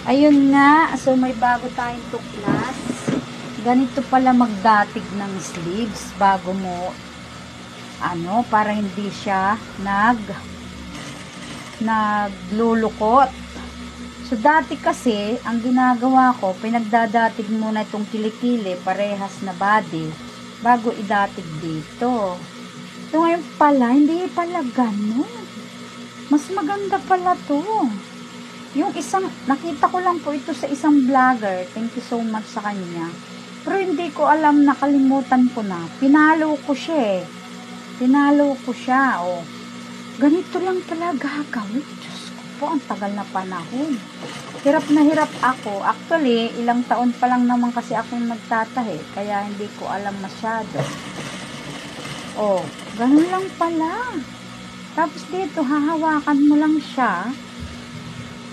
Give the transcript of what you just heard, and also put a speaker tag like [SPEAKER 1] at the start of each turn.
[SPEAKER 1] Ayun nga, so may bago tayong tuklas. Ganito pala magdatig ng sleeves bago mo, para hindi siya naglulukot. So dati kasi, ang ginagawa ko, pinagdadatig muna itong kilikili, parehas na body, bago idatig dito. So ngayon pala, hindi pala ganun. Mas maganda pala to. Yung isang, nakita ko lang po ito sa isang vlogger. Thank you so much sa kanya. Pero hindi ko alam, nakalimutan ko na. Pinalo ko siya eh. Pinalo ko siya. Oh. Ganito lang pala gagawin. Diyos ko po, ang tagal na panahon. Hirap na hirap ako. Actually, ilang taon pa lang naman kasi akong nagtatahi. Kaya hindi ko alam masyado. Oh, ganun lang pala. Tapos dito, hahawakan mo lang siya.